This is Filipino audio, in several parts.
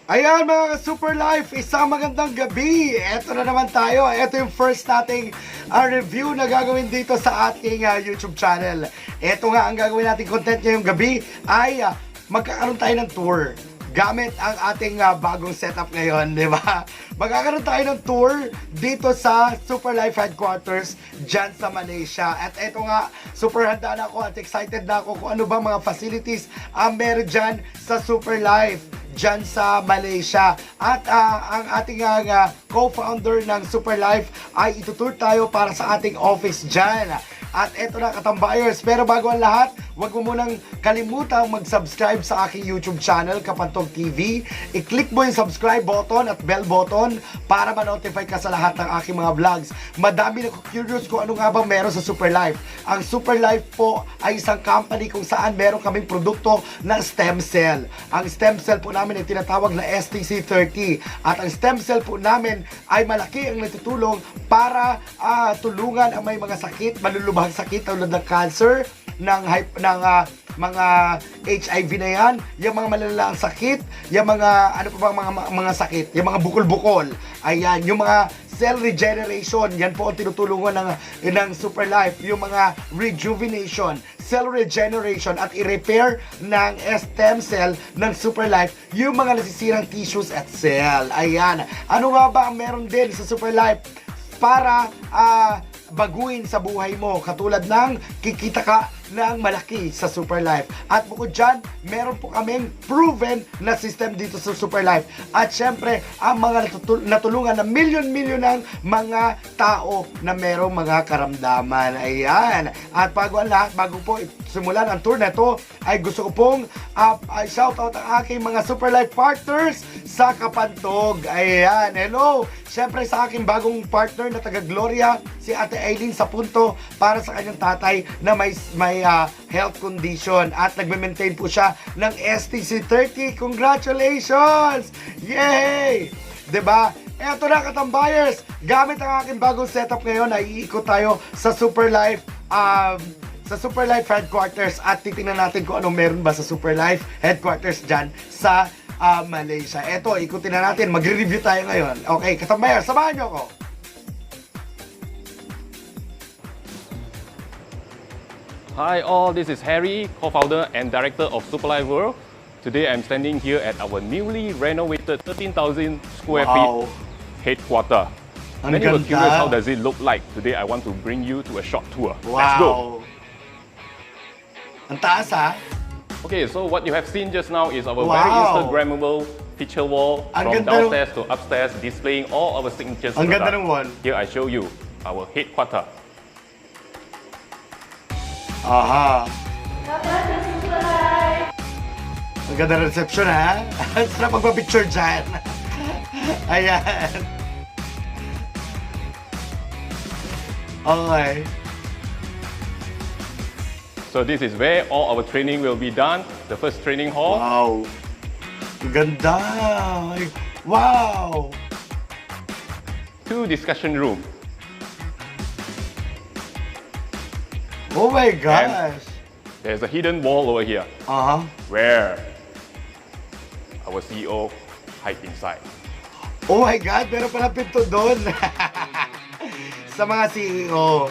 Ayan mga Super Life, isang magandang gabi. Ito na naman tayo. Ito yung first nating review na gagawin dito sa ating YouTube channel. Ito nga ang gagawin nating content ngayong gabi ay magkakaroon tayo ng tour gamit ang ating bagong setup ngayon, di ba? Magkakaroon tayo ng tour dito sa Super Life Headquarters dyan sa Malaysia. At ito nga, super handa na ako at excited na ako kung ano ba mga facilities ang meron dyan sa Super Life dyan sa Malaysia. At ang ating co-founder ng Super Life ay itutur tayo para sa ating office dyan. At eto na katambayers, pero bago ang lahat, huwag mo munang kalimutang mag-subscribe sa aking YouTube channel, Kapantog TV. I-click mo yung subscribe button at bell button para ma-notify ka sa lahat ng aking mga vlogs. Madami na curious kung ano nga bang meron sa Super Life. Ang Super Life po ay isang company kung saan meron kaming produkto ng stem cell. Ang stem cell po namin ay tinatawag na STC30. At ang stem cell po namin ay malaki ang natutulong para tulungan ang may mga sakit, malulubhang sakit tulad ng cancer, ng mga HIV na yan, yung mga malalalang sakit, yung mga ano pa bang mga sakit, yung mga bukol-bukol, ayan, yung mga cell regeneration, yan po ang tinutulungan ng Super Life, yung mga rejuvenation, cell regeneration at i-repair ng stem cell ng Super Life, yung mga nasisirang tissues at cell. Ayan, ano nga ba ang meron din sa Super Life para baguhin sa buhay mo, katulad ng kikita ka ng malaki sa Super Life. At bukod dyan, meron po kaming proven na system dito sa Super Life. At syempre, ang mga natulungan na milyon-milyon ng mga tao na merong mga karamdaman. Ayan. At bago ang lahat, bago po simulan ang tour na ito, ay gusto ko pong shoutout ang aking mga Super Life partners sa Kapantog. Ayan. Hello! Syempre sa aking bagong partner na taga Gloria, si Ate Aileen sa punto para sa kanyang tatay na may health condition at nagme-maintain po siya ng STC30. Congratulations! Yay! 'Di ba? Eto na katambayers, gamit ang aking bagong setup ngayon ay iikot tayo sa Super Life Headquarters at titingnan natin kung anong meron ba sa Super Life Headquarters dyan sa Malaysia. Eto, ikutin na natin. Magre-review tayo ngayon. Okay, katambayers, samahan nyo ako. Hi all, this is Harry, co-founder and director of Super Life World. Today I'm standing here at our newly renovated 13,000 square feet headquarter. Ang Many were ganda. curious how does it look like. Today I want to bring you to a short tour. Wow. Let's go. Ang taas Okay, so what you have seen just now is our Wow. very Instagrammable feature wall Ang from ganda downstairs to upstairs, displaying all our signatures. Ang ganda product. ng wall. Here I show you our headquarter. Aha. Ang ganda ng reception ha. Sarap magpa-picture dyan. Ayan. Okay. So this is where all our training will be done. The first training hall. Wow. Ang ganda. Wow. 2 discussion room. Oh my gosh. There's a hidden wall over here Aha. where our CEO hide inside. Oh my God, meron pala pinto doon. Sa mga CEO,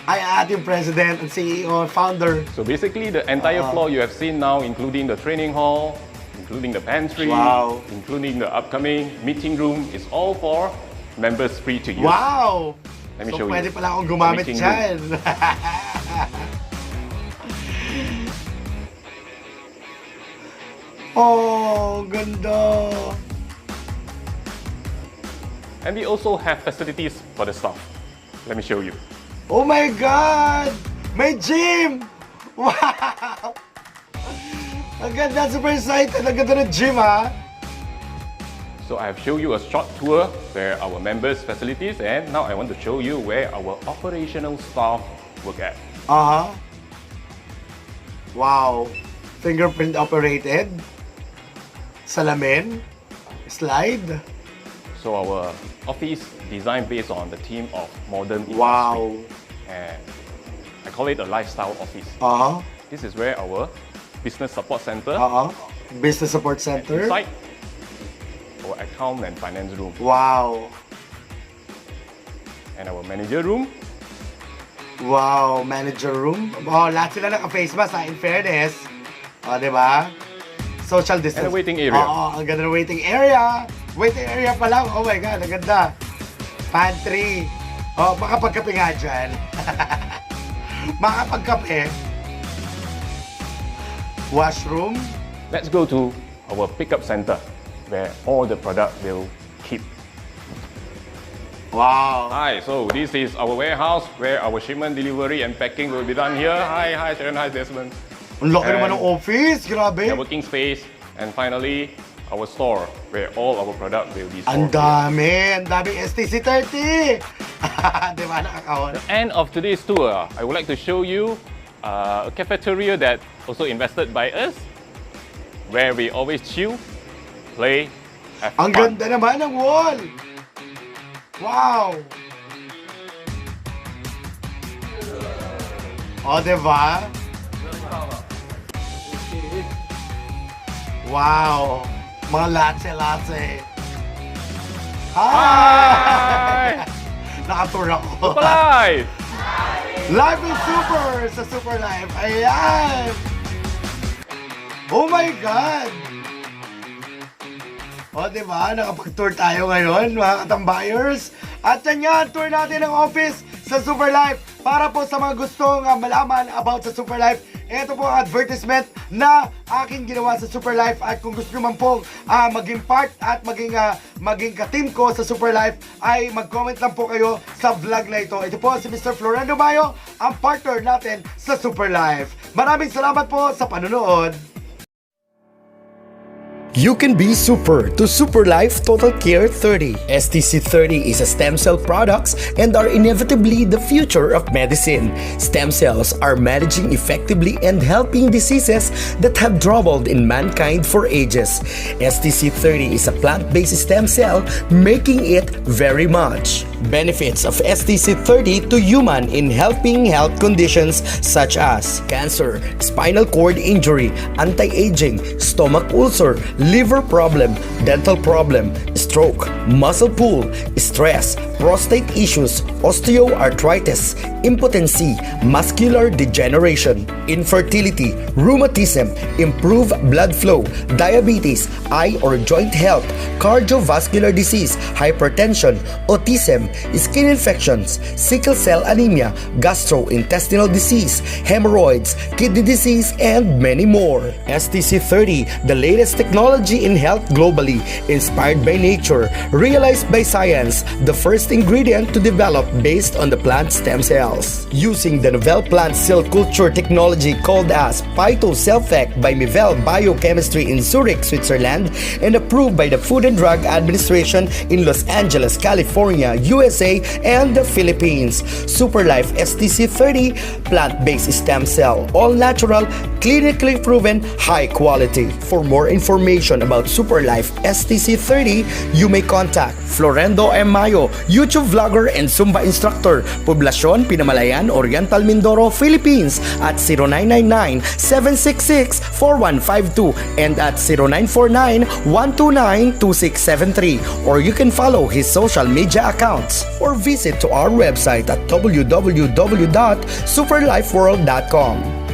ay ating president and CEO, founder. So basically the entire floor you have seen now, including the training hall, including the pantry, Wow. including the upcoming meeting room, is all for members free to use. Wow! Let me So show pwede you. pala akong gumamit Meeting dyan. Oh, ganda. And we also have facilities for the staff. Let me show you. Oh my God! May gym! Wow! Ang ganda, super excited. Ang ganda ng gym, ha? So I have shown you a short tour where our members' facilities, and now I want to show you where our operational staff work at. Aha. Wow. Fingerprint operated. Salamin. Slide. So our office designed based on the theme of modern industry. Wow. And I call it a lifestyle office. Aha. This is where our business support center. Aha. Business Support Center. Inside, our account and finance room, Wow. and our manager room. Wow, manager room. Oh, lahat sila naka-face mask, in fairness. O, di ba? Social distance. And a waiting area. Oo, ang ganda ng waiting area. Waiting area pa lang. Oh my God, ang ganda. Pantry. Oh, makapagkape nga dyan. Makapagkape. Washroom. Let's go to our pickup center, where all the product will keep. Wow. Hi, so this is our warehouse where our shipment, delivery, and packing will be done here. Hi, Sharon, hi, Desmond. Ang laki And naman ng office. Grabe. The working space, and finally, our store where all our product will be Ang stored. dami. Ang daming STC30. Di ba, nakakawala? End of today's tour, I would like to show you a cafeteria that also invested by us, where we always chill, play, have Ang fun. ganda naman ng wall. Wow. O, diba? Wow. Mga latse-latse. Hi! Hi! Nakatur ako. Live! Live is super sa Super Live. Ayan! Oh my God! O, diba? Nakapag-tour tayo ngayon, mga katambayers. At yan yan, tour natin ng office sa Super Life. Para po sa mga gustong malaman about sa Super Life, ito po ang advertisement na aking ginawa sa Super Life. At kung gusto naman pong maging part at maging ka-team ko sa Super Life, ay mag-comment lang po kayo sa vlog na ito. Ito po si Mr. Florendo Mayo, ang partner natin sa Super Life. Maraming salamat po sa panonood. You can be super to Super Life Total Care 30. STC30 is a stem cell products and are inevitably the future of medicine. Stem cells are managing effectively and helping diseases that have troubled in mankind for ages. STC30 is a plant-based stem cell, making it very much. Benefits of STC30 to human in helping health conditions such as cancer, spinal cord injury, anti-aging, stomach ulcer, liver problem, dental problem, stroke, muscle pull, stress, prostate issues, osteoarthritis, impotency, muscular degeneration, infertility, rheumatism, improve blood flow, diabetes, eye or joint health, cardiovascular disease, hypertension, autism, skin infections, sickle cell anemia, gastrointestinal disease, hemorrhoids, kidney disease, and many more. STC30, the latest technology in health globally, inspired by nature, realized by science, the first ingredient to develop based on the plant stem cells. Using the novel plant cell culture technology called as PhytoCellFec by Mivel Biochemistry in Zurich, Switzerland, and approved by the Food and Drug Administration in Los Angeles, California, USA, and the Philippines. Superlife STC30, plant-based stem cell, all natural, clinically proven, high quality. For more information about Superlife STC30, you may contact Florendo M. Mayo, YouTube vlogger and Zumba instructor, Poblacion, Pinamalayan, Oriental Mindoro, Philippines at 0999-766-4152 and at 0949-129-2673, or you can follow his social media accounts or visit to our website at www.superlifeworld.com.